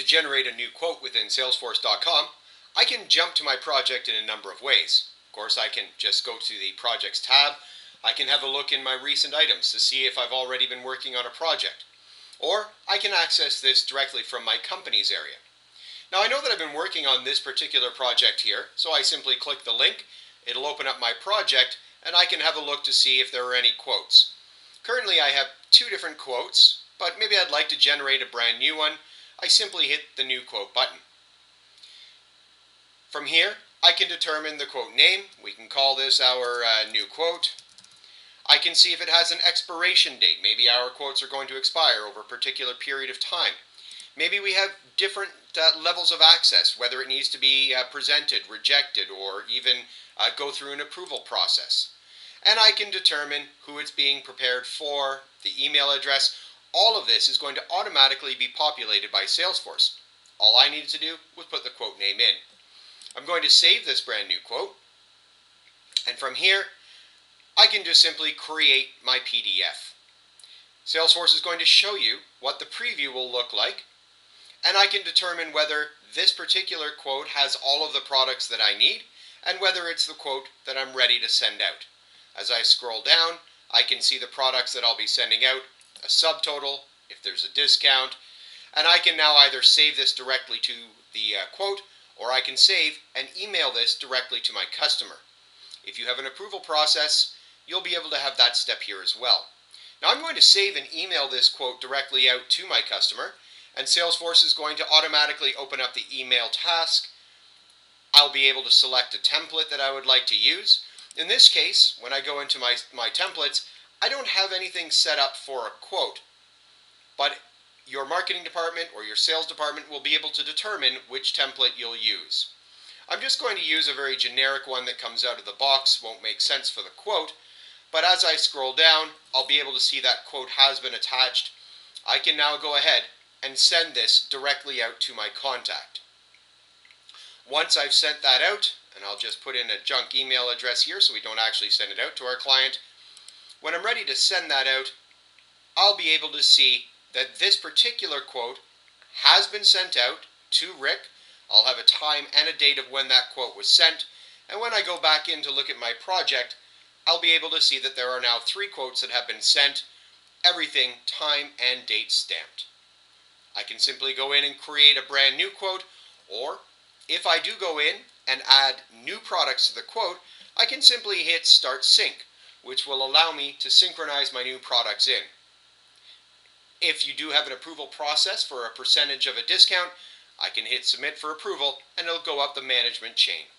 To generate a new quote within Salesforce.com, I can jump to my project in a number of ways. Of course, I can just go to the Projects tab. I can have a look in my recent items to see if I've already been working on a project. Or I can access this directly from my company's area. Now I know that I've been working on this particular project here, so I simply click the link, it'll open up my project, and I can have a look to see if there are any quotes. Currently I have 2 different quotes, but maybe I'd like to generate a brand new one. I simply hit the new quote button. From here, I can determine the quote name. We can call this our new quote. I can see if it has an expiration date. Maybe our quotes are going to expire over a particular period of time. Maybe we have different levels of access, whether it needs to be presented, rejected, or even go through an approval process. And I can determine who it's being prepared for, the email address. All of this is going to automatically be populated by Salesforce. All I needed to do was put the quote name in. I'm going to save this brand new quote, and from here I can just simply create my PDF. Salesforce is going to show you what the preview will look like, and I can determine whether this particular quote has all of the products that I need and whether it's the quote that I'm ready to send out. As I scroll down, I can see the products that I'll be sending out, a subtotal, if there's a discount, and I can now either save this directly to the quote, or I can save and email this directly to my customer. If you have an approval process, you'll be able to have that step here as well. Now I'm going to save and email this quote directly out to my customer, and Salesforce is going to automatically open up the email task. I'll be able to select a template that I would like to use. In this case, when I go into my templates, I don't have anything set up for a quote, but your marketing department or your sales department will be able to determine which template you'll use. I'm just going to use a very generic one that comes out of the box, won't make sense for the quote, but as I scroll down, I'll be able to see that quote has been attached. I can now go ahead and send this directly out to my contact. Once I've sent that out, and I'll just put in a junk email address here so we don't actually send it out to our client, when I'm ready to send that out, I'll be able to see that this particular quote has been sent out to Rick. I'll have a time and a date of when that quote was sent, and when I go back in to look at my project, I'll be able to see that there are now 3 quotes that have been sent, everything time and date stamped. I can simply go in and create a brand new quote, or if I do go in and add new products to the quote, I can simply hit Start Sync, which will allow me to synchronize my new products in. If you do have an approval process for a percentage of a discount, I can hit Submit for approval and it'll go up the management chain.